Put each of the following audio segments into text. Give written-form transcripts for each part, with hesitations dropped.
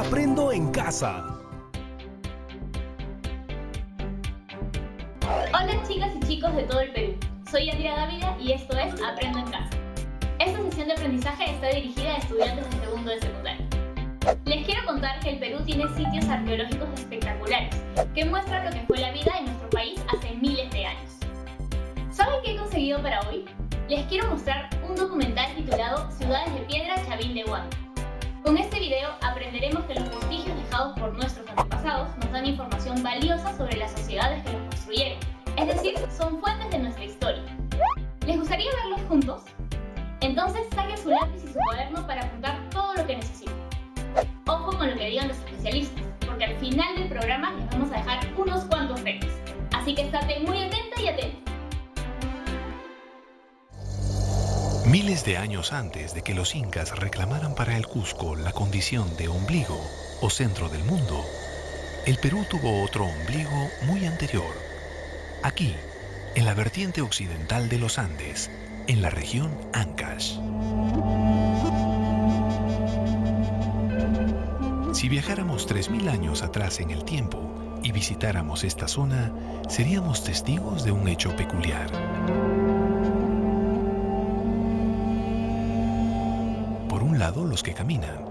Aprendo en casa. Hola chicas y chicos de todo el Perú. Soy Andrea Dávila y esto es Aprendo en casa. Esta sesión de aprendizaje está dirigida a estudiantes de segundo de secundaria. Les quiero contar que el Perú tiene sitios arqueológicos espectaculares que muestran lo que fue la vida en nuestro país hace miles de años. ¿Saben qué he conseguido para hoy? Les quiero mostrar un documental titulado Ciudades de Piedra, Chavín de Huántar. Con este video aprenderemos que los vestigios dejados por nuestros antepasados nos dan información valiosa sobre las sociedades que los construyeron, es decir, son fuentes de nuestra historia. ¿Les gustaría verlos juntos? Entonces saquen su lápiz y su cuaderno para apuntar todo lo que necesiten. Ojo con lo que digan los especialistas, porque al final del programa les vamos a dejar unos cuantos retos. Así que estate muy atenta y atento. Miles de años antes de que los incas reclamaran para el Cusco la condición de ombligo o centro del mundo, el Perú tuvo otro ombligo muy anterior. Aquí, en la vertiente occidental de los Andes, en la región Ancash. Si viajáramos 3000 años atrás en el tiempo y visitáramos esta zona, seríamos testigos de un hecho peculiar. Por un lado, los que caminan,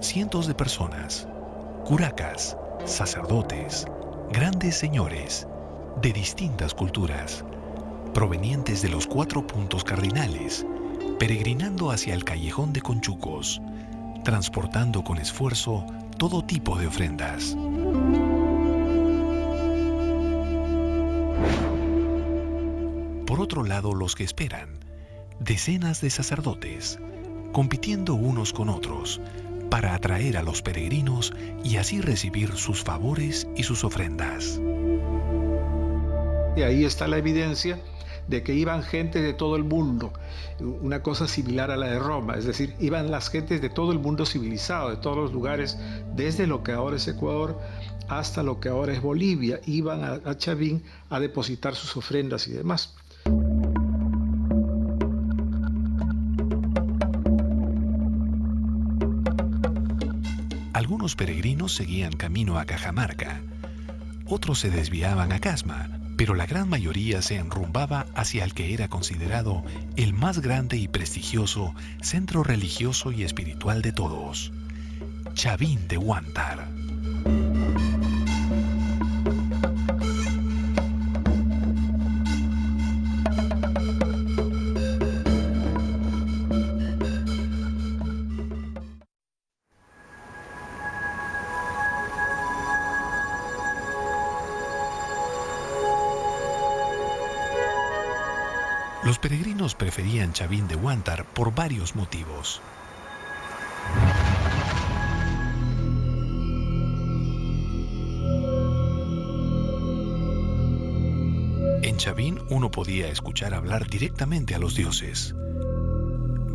cientos de personas, curacas, sacerdotes, grandes señores, de distintas culturas, provenientes de los 4 puntos cardinales, peregrinando hacia el callejón de Conchucos, transportando con esfuerzo todo tipo de ofrendas. Por otro lado, los que esperan, decenas de sacerdotes, compitiendo unos con otros para atraer a los peregrinos y así recibir sus favores y sus ofrendas. Y ahí está la evidencia de que iban gentes de todo el mundo, una cosa similar a la de Roma, es decir, iban las gentes de todo el mundo civilizado, de todos los lugares, desde lo que ahora es Ecuador hasta lo que ahora es Bolivia, iban a Chavín a depositar sus ofrendas y demás. Algunos peregrinos seguían camino a Cajamarca, otros se desviaban a Casma, pero la gran mayoría se enrumbaba hacia el que era considerado el más grande y prestigioso centro religioso y espiritual de todos, Chavín de Huántar. Los peregrinos preferían Chavín de Huántar por varios motivos. En Chavín uno podía escuchar hablar directamente a los dioses,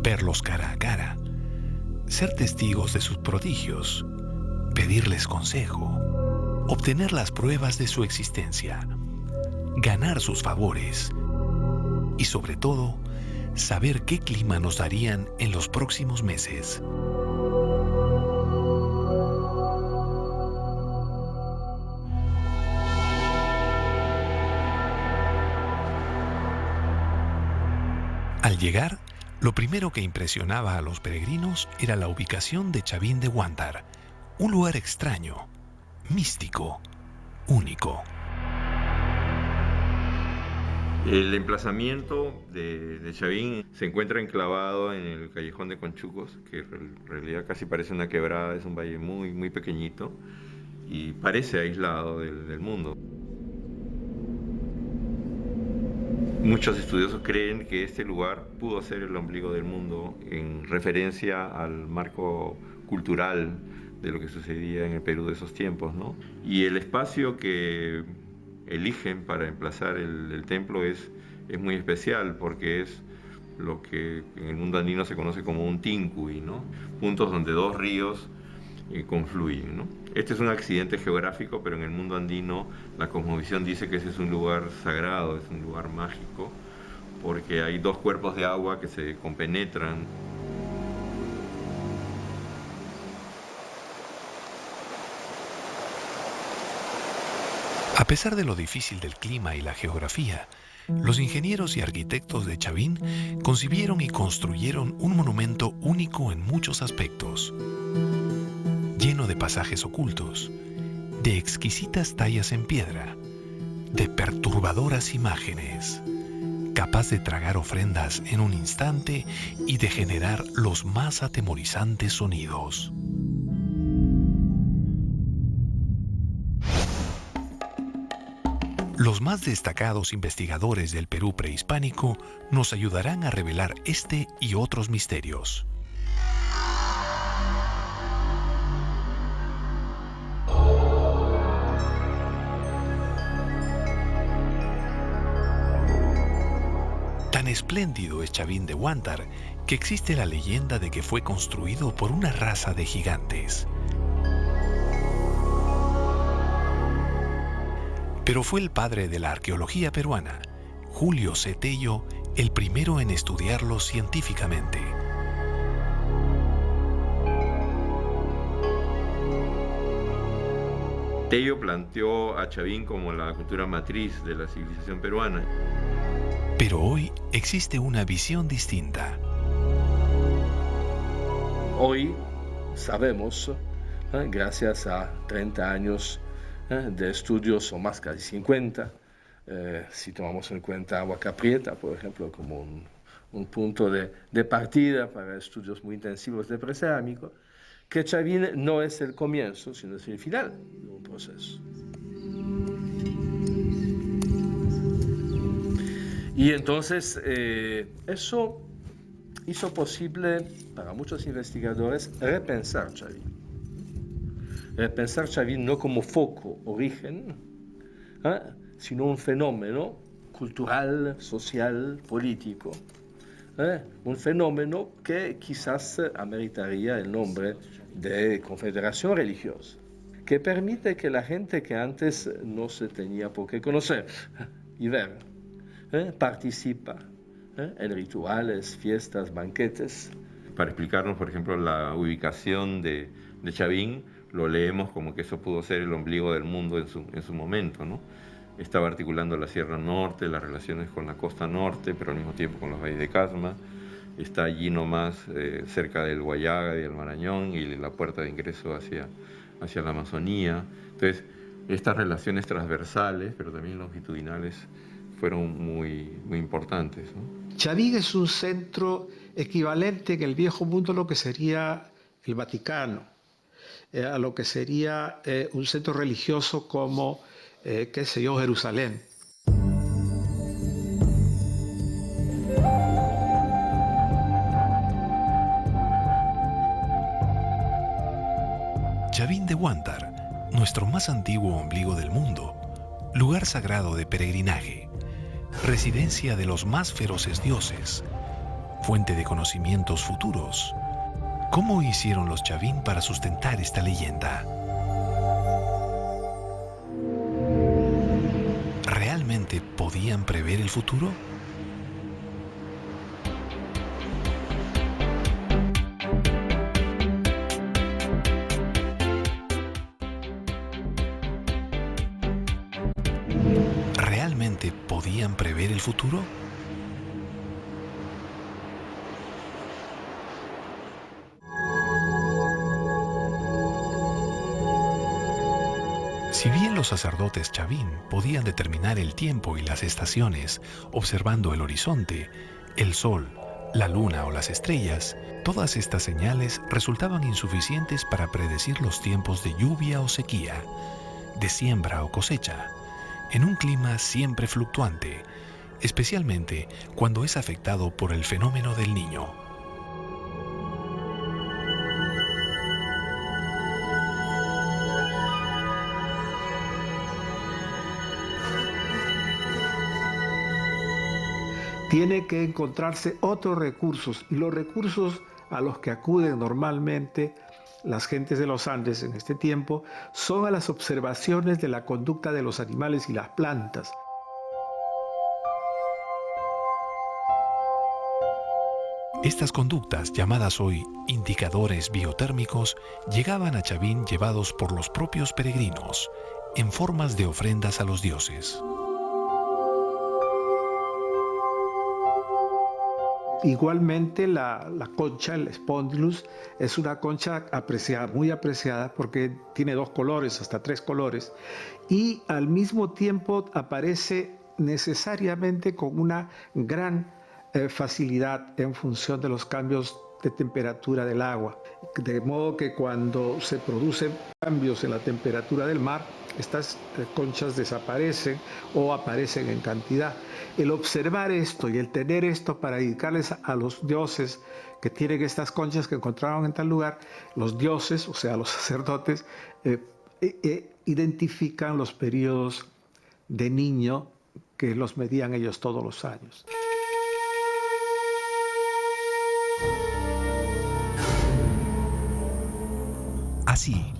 verlos cara a cara, ser testigos de sus prodigios, pedirles consejo, obtener las pruebas de su existencia, ganar sus favores y sobre todo, saber qué clima nos darían en los próximos meses. Al llegar, lo primero que impresionaba a los peregrinos era la ubicación de Chavín de Huántar, un lugar extraño, místico, único. El emplazamiento de Chavín se encuentra enclavado en el callejón de Conchucos, que en realidad casi parece una quebrada, es un valle muy, muy pequeñito y parece aislado del mundo. Muchos estudiosos creen que este lugar pudo ser el ombligo del mundo en referencia al marco cultural de lo que sucedía en el Perú de esos tiempos, ¿no? Y el espacio que eligen para emplazar el templo es muy especial porque es lo que en el mundo andino se conoce como un tincuy, ¿no? Puntos donde dos ríos confluyen, ¿no? Este es un accidente geográfico, pero en el mundo andino la cosmovisión dice que ese es un lugar sagrado, es un lugar mágico, porque hay dos cuerpos de agua que se compenetran. pesar de lo difícil del clima y la geografía, los ingenieros y arquitectos de Chavín concibieron y construyeron un monumento único en muchos aspectos, lleno de pasajes ocultos, de exquisitas tallas en piedra, de perturbadoras imágenes, capaz de tragar ofrendas en un instante y de generar los más atemorizantes sonidos. Los más destacados investigadores del Perú prehispánico nos ayudarán a revelar este y otros misterios. Tan espléndido es Chavín de Huántar que existe la leyenda de que fue construido por una raza de gigantes. Pero fue el padre de la arqueología peruana, Julio C. Tello, el primero en estudiarlo científicamente. Tello planteó a Chavín como la cultura matriz de la civilización peruana. Pero hoy existe una visión distinta. Hoy sabemos, gracias a 30 años de estudios, o más, casi 50, si tomamos en cuenta Huaca Prieta, por ejemplo, como un punto de partida para estudios muy intensivos de precerámico, que Chavín no es el comienzo, sino es el final de un proceso. Y entonces eso hizo posible para muchos investigadores repensar Chavín. Pensar Chavín no como foco, origen, sino un fenómeno cultural, social, político. Un fenómeno que quizás ameritaría el nombre de confederación religiosa, que permite que la gente que antes no se tenía por qué conocer y ver, participa en rituales, fiestas, banquetes. Para explicarnos, por ejemplo, la ubicación de Chavín, lo leemos como que eso pudo ser el ombligo del mundo en su momento, ¿no? Estaba articulando la Sierra Norte, las relaciones con la costa norte, pero al mismo tiempo con los valles de Casma. Está allí nomás, cerca del Guayaga y del Marañón, y la puerta de ingreso hacia la Amazonía. Entonces, estas relaciones transversales, pero también longitudinales, fueron muy importantes, ¿no? Chavín es un centro equivalente en el viejo mundo a lo que sería el Vaticano, a lo que sería un centro religioso como, qué sé yo, Jerusalén. Chavín de Huántar, nuestro más antiguo ombligo del mundo, lugar sagrado de peregrinaje, residencia de los más feroces dioses, fuente de conocimientos futuros. ¿Cómo hicieron los Chavín para sustentar esta leyenda? ¿Realmente podían prever el futuro? ¿Realmente podían prever el futuro? Si bien los sacerdotes Chavín podían determinar el tiempo y las estaciones observando el horizonte, el sol, la luna o las estrellas, todas estas señales resultaban insuficientes para predecir los tiempos de lluvia o sequía, de siembra o cosecha, en un clima siempre fluctuante, especialmente cuando es afectado por el fenómeno del Niño. Tiene que encontrarse otros recursos, y los recursos a los que acuden normalmente las gentes de los Andes en este tiempo son a las observaciones de la conducta de los animales y las plantas. Estas conductas, llamadas hoy indicadores biotérmicos, llegaban a Chavín llevados por los propios peregrinos, en formas de ofrendas a los dioses. Igualmente la concha, el Spondylus, es una concha apreciada, muy apreciada porque tiene 2 colores, hasta 3 colores, y al mismo tiempo aparece necesariamente con una gran facilidad en función de los cambios de temperatura del agua. De modo que cuando se producen cambios en la temperatura del mar, estas conchas desaparecen o aparecen en cantidad. El observar esto y el tener esto para dedicarles a los dioses que tienen estas conchas que encontraron en tal lugar, los dioses, o sea, los sacerdotes, identifican los periodos de niño que los medían ellos todos los años. Así,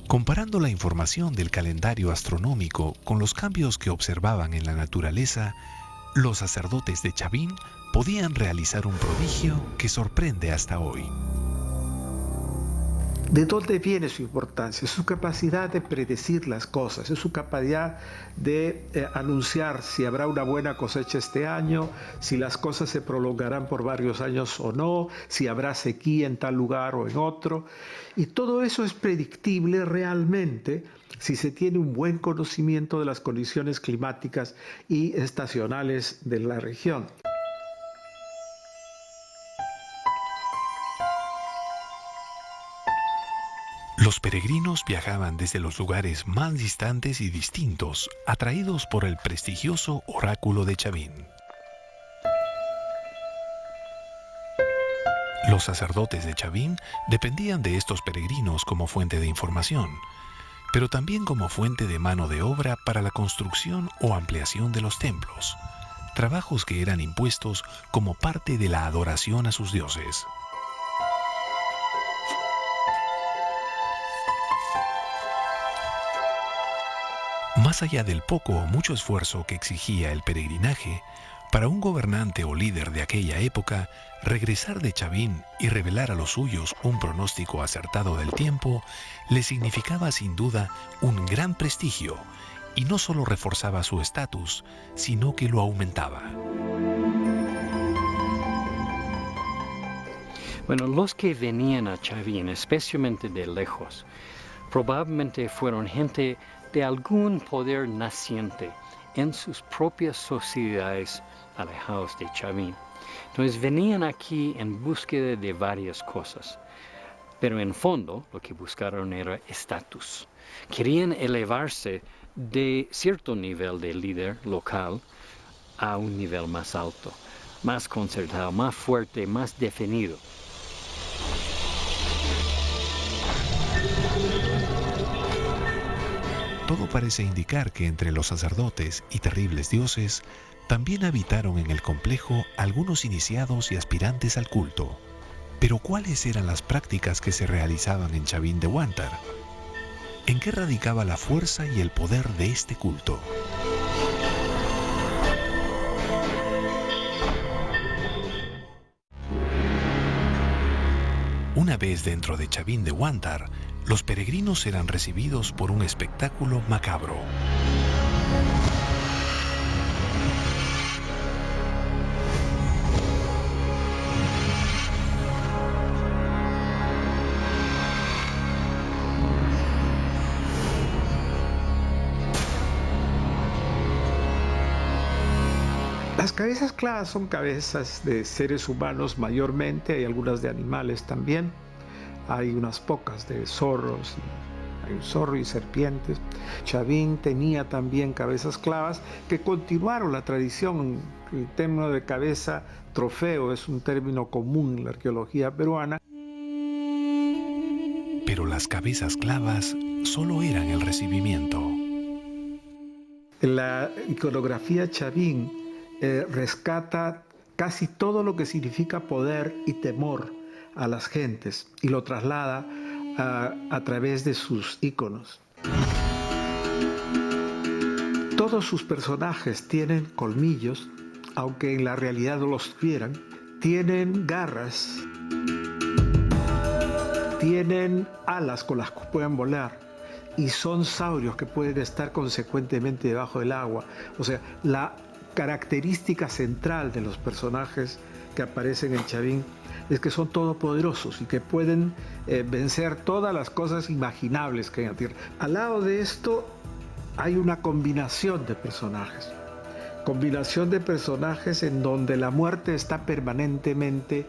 comparando la información del calendario astronómico con los cambios que observaban en la naturaleza, los sacerdotes de Chavín podían realizar un prodigio que sorprende hasta hoy. ¿De dónde viene su importancia? Es su capacidad de predecir las cosas, es su capacidad de anunciar si habrá una buena cosecha este año, si las cosas se prolongarán por varios años o no, si habrá sequía en tal lugar o en otro. Y todo eso es predictible realmente si se tiene un buen conocimiento de las condiciones climáticas y estacionales de la región. Los peregrinos viajaban desde los lugares más distantes y distintos, atraídos por el prestigioso oráculo de Chavín. Los sacerdotes de Chavín dependían de estos peregrinos como fuente de información, pero también como fuente de mano de obra para la construcción o ampliación de los templos, trabajos que eran impuestos como parte de la adoración a sus dioses. Más allá del poco o mucho esfuerzo que exigía el peregrinaje, para un gobernante o líder de aquella época, regresar de Chavín y revelar a los suyos un pronóstico acertado del tiempo le significaba sin duda un gran prestigio y no solo reforzaba su estatus, sino que lo aumentaba. Bueno, los que venían a Chavín, especialmente de lejos, probablemente fueron gente de algún poder naciente en sus propias sociedades alejados de Chavín. Entonces venían aquí en búsqueda de varias cosas, pero en fondo lo que buscaron era estatus. Querían elevarse de cierto nivel de líder local a un nivel más alto, más concertado, más fuerte, más definido. Todo parece indicar que entre los sacerdotes y terribles dioses también habitaron en el complejo algunos iniciados y aspirantes al culto. Pero ¿cuáles eran las prácticas que se realizaban en Chavín de Huántar? ¿En qué radicaba la fuerza y el poder de este culto? Una vez dentro de Chavín de Huántar, los peregrinos eran recibidos por un espectáculo macabro. Las cabezas clavas son cabezas de seres humanos mayormente, hay algunas de animales también. Hay unas pocas de zorros, hay un zorro y serpientes. Chavín tenía también cabezas clavas que continuaron la tradición. El término de cabeza trofeo es un término común en la arqueología peruana. Pero las cabezas clavas solo eran el recibimiento. La iconografía Chavín rescata casi todo lo que significa poder y temor a las gentes y lo traslada a través de sus íconos. Todos sus personajes tienen colmillos, aunque en la realidad no los tuvieran. Tienen garras, tienen alas con las que pueden volar y son saurios que pueden estar consecuentemente debajo del agua. O sea, la característica central de los personajes que aparecen en Chavín es que son todopoderosos y que pueden vencer todas las cosas imaginables que hay en la Tierra. Al lado de esto hay una combinación de personajes. Combinación de personajes en donde la muerte está permanentemente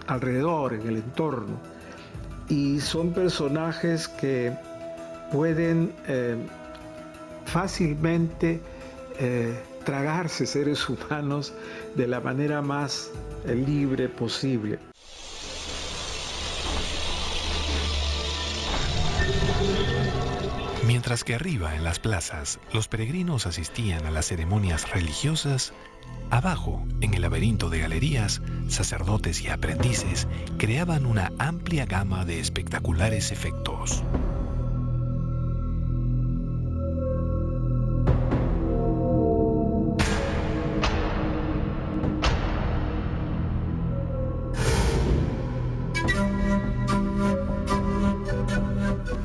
alrededor, en el entorno. Y son personajes que pueden fácilmente tragarse seres humanos de la manera más libre posible. Mientras que arriba en las plazas los peregrinos asistían a las ceremonias religiosas, abajo, en el laberinto de galerías, sacerdotes y aprendices creaban una amplia gama de espectaculares efectos.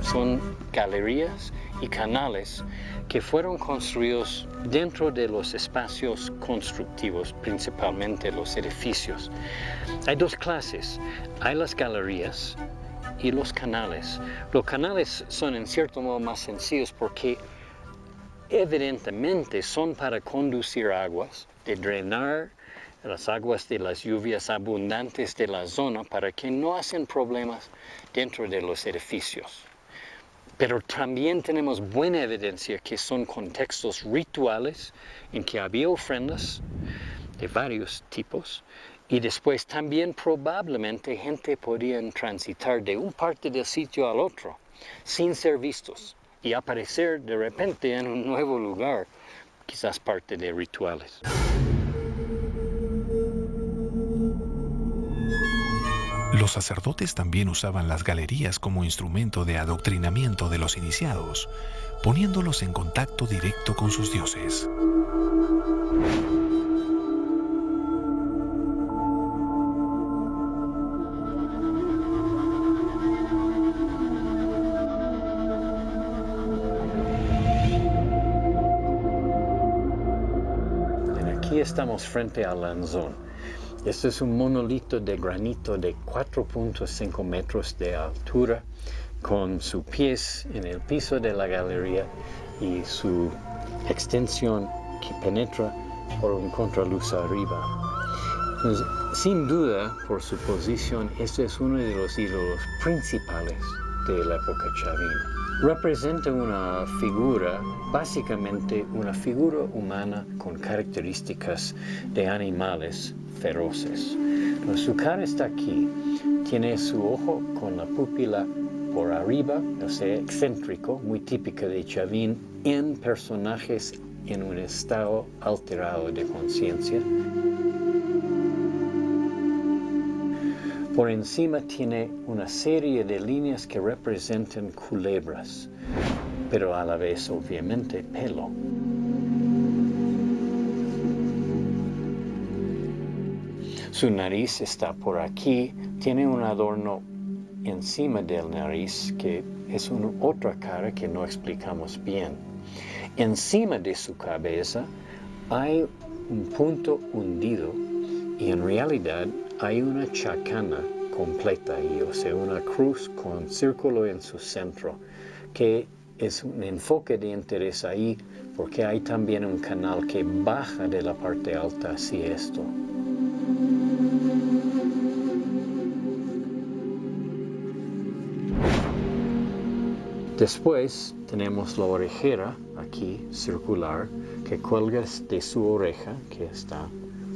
Son galerías y canales que fueron construidos dentro de los espacios constructivos, principalmente los edificios. Hay dos clases, hay las galerías y los canales. Los canales son en cierto modo más sencillos porque evidentemente son para conducir aguas, de drenar las aguas de las lluvias abundantes de la zona para que no hacen problemas dentro de los edificios. Pero también tenemos buena evidencia que son contextos rituales en que había ofrendas de varios tipos y después también probablemente gente podía transitar de un parte del sitio al otro sin ser vistos y aparecer de repente en un nuevo lugar, quizás parte de rituales. Los sacerdotes también usaban las galerías como instrumento de adoctrinamiento de los iniciados, poniéndolos en contacto directo con sus dioses. Aquí estamos frente al Lanzón. Este es un monolito de granito de 4.5 metros de altura, con sus pies en el piso de la galería y su extensión que penetra por un contraluz arriba. Pues, sin duda, por su posición, este es uno de los ídolos principales de la época chavina. Representa una figura, básicamente una figura humana con características de animales feroces. Su cara está aquí, tiene su ojo con la pupila por arriba, o sea, excéntrico, muy típica de Chavín, en personajes en un estado alterado de conciencia. Por encima tiene una serie de líneas que representan culebras, pero a la vez, obviamente, pelo. Su nariz está por aquí, tiene un adorno encima del nariz que es otra cara que no explicamos bien. Encima de su cabeza hay un punto hundido y en realidad hay una chacana completa ahí, o sea, una cruz con círculo en su centro, que es un enfoque de interés ahí porque hay también un canal que baja de la parte alta hacia esto. Después tenemos la orejera aquí, circular, que cuelga de su oreja, que está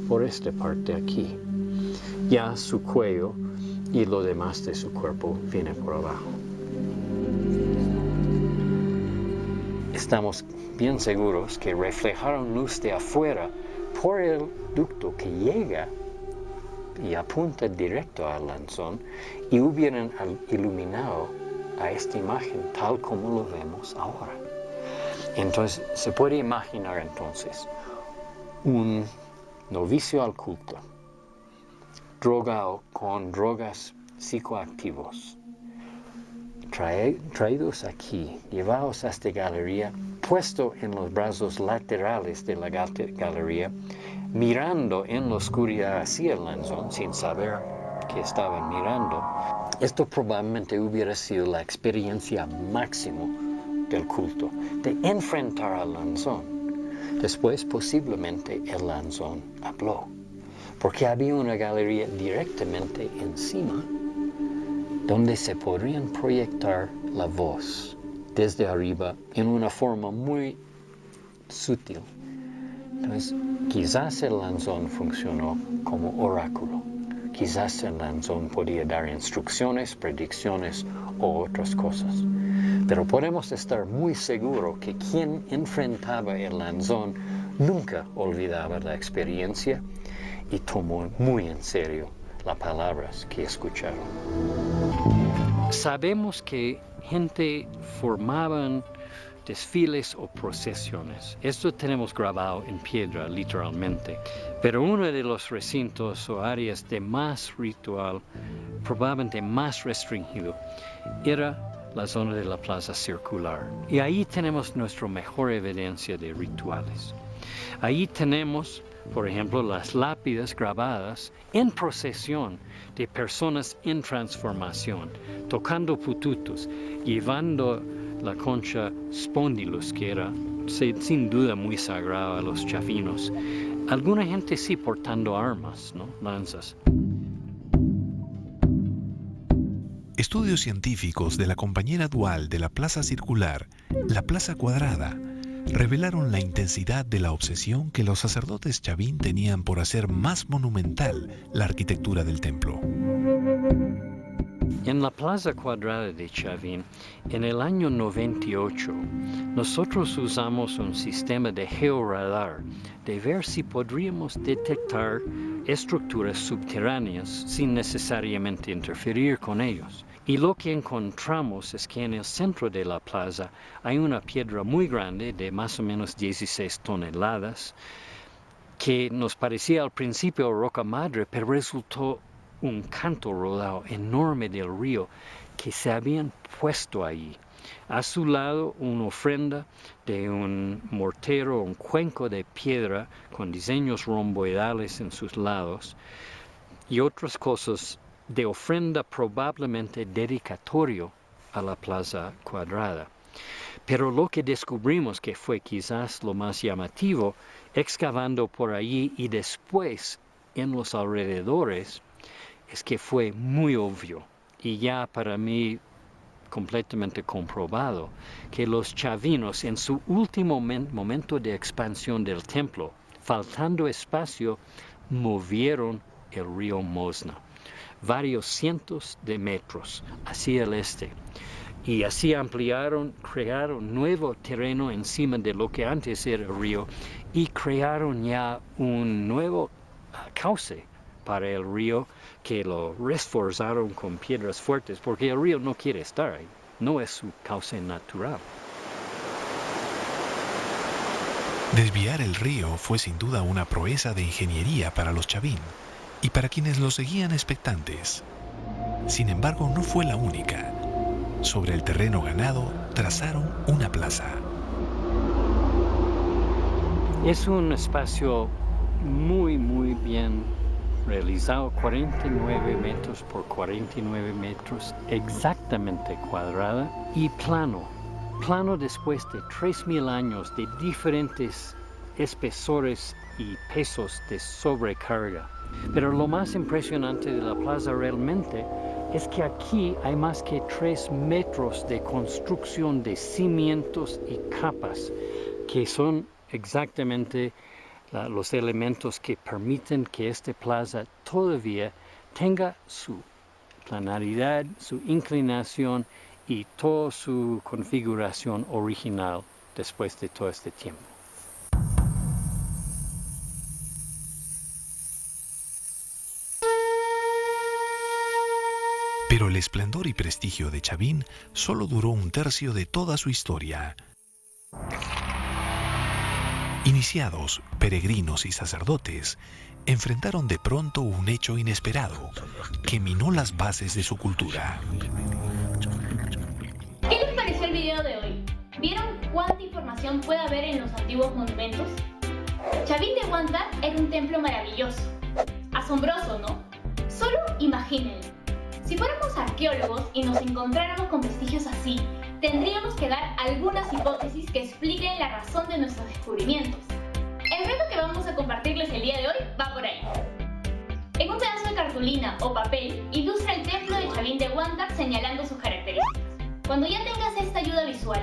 por esta parte aquí. Ya su cuello y lo demás de su cuerpo viene por abajo. Estamos bien seguros que reflejaron luz de afuera por el ducto que llega y apunta directo al Lanzón y hubieran iluminado a esta imagen tal como lo vemos ahora. Entonces, se puede imaginar entonces un novicio al culto, drogado con drogas psicoactivos, traídos aquí, llevados a esta galería, puesto en los brazos laterales de la galería, mirando en la oscuridad hacia el lanzón, sin saber que estaban mirando. Esto probablemente hubiera sido la experiencia máxima del culto, de enfrentar al lanzón. Después, posiblemente, el lanzón habló, porque había una galería directamente encima, donde se podrían proyectar la voz desde arriba en una forma muy sutil. Entonces, quizás el lanzón funcionó como oráculo. Quizás el lanzón podía dar instrucciones, predicciones o otras cosas. Pero podemos estar muy seguros que quien enfrentaba el lanzón nunca olvidaba la experiencia y tomó muy en serio las palabras que escucharon. Sabemos que gente formaban desfiles o procesiones. Esto tenemos grabado en piedra, literalmente. Pero uno de los recintos o áreas de más ritual, probablemente más restringido, era la zona de la plaza circular. Y ahí tenemos nuestra mejor evidencia de rituales. Ahí tenemos, por ejemplo, las lápidas grabadas en procesión de personas en transformación, tocando pututos, llevando la concha spondylus, que era sin duda muy sagrada a los chavinos. Alguna gente sí portando armas, ¿no? Lanzas. Estudios científicos de la compañera dual de la plaza circular, la plaza cuadrada, revelaron la intensidad de la obsesión que los sacerdotes chavín tenían por hacer más monumental la arquitectura del templo. En la plaza cuadrada de Chavín, en el año 98, nosotros usamos un sistema de georradar de ver si podríamos detectar estructuras subterráneas sin necesariamente interferir con ellos. Y lo que encontramos es que en el centro de la plaza hay una piedra muy grande de más o menos 16 toneladas que nos parecía al principio roca madre, pero resultó un canto rodado enorme del río que se habían puesto ahí. A su lado una ofrenda de un mortero, un cuenco de piedra con diseños romboidales en sus lados y otras cosas de ofrenda probablemente dedicatorio a la plaza cuadrada. Pero lo que descubrimos que fue quizás lo más llamativo, excavando por allí y después en los alrededores, es que fue muy obvio y ya para mí completamente comprobado que los chavinos en su último momento de expansión del templo, faltando espacio, movieron el río Mosna varios cientos de metros hacia el este y así ampliaron, crearon nuevo terreno encima de lo que antes era el río y crearon ya un nuevo cauce para el río que lo reforzaron con piedras fuertes porque el río no quiere estar ahí, no es su cauce natural. Desviar el río fue sin duda una proeza de ingeniería para los chavín y para quienes lo seguían expectantes. Sin embargo, no fue la única. Sobre el terreno ganado, trazaron una plaza. Es un espacio muy bien realizado, 49 metros por 49 metros, exactamente cuadrada y plano. Plano después de 3.000 años de diferentes espesores y pesos de sobrecarga. Pero lo más impresionante de la plaza realmente es que aquí hay más que 3 metros de construcción de cimientos y capas, que son exactamente los elementos que permiten que esta plaza todavía tenga su planaridad, su inclinación y toda su configuración original después de todo este tiempo. Pero el esplendor y prestigio de Chavín solo duró un tercio de toda su historia. Iniciados, peregrinos y sacerdotes enfrentaron de pronto un hecho inesperado que minó las bases de su cultura. ¿Vieron cuánta información puede haber en los antiguos monumentos? Chavín de Huántar era un templo maravilloso. Asombroso, ¿no? Solo imagínenlo. Si fuéramos arqueólogos y nos encontráramos con vestigios así, tendríamos que dar algunas hipótesis que expliquen la razón de nuestros descubrimientos. El reto que vamos a compartirles el día de hoy va por ahí. En un pedazo de cartulina o papel, ilustra el templo de Chavín de Huántar señalando sus características. Cuando ya tengas esta ayuda visual,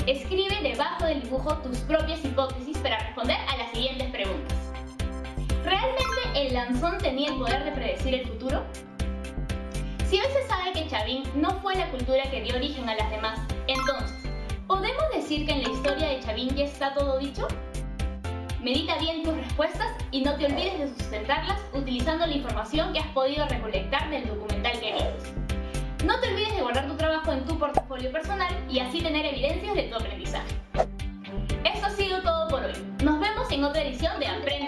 escribe debajo del dibujo tus propias hipótesis para responder a las siguientes preguntas. ¿Realmente el Lanzón tenía el poder de predecir el futuro? Si hoy se sabe que Chavín no fue la cultura que dio origen a las demás, entonces, ¿podemos decir que en la historia de Chavín ya está todo dicho? Medita bien tus respuestas y no te olvides de sustentarlas utilizando la información que has podido recolectar del documental que vimos. No te olvides de guardar tu trabajo en tu portafolio personal y así tener evidencias de tu aprendizaje. Esto ha sido todo por hoy. Nos vemos en otra edición de Aprende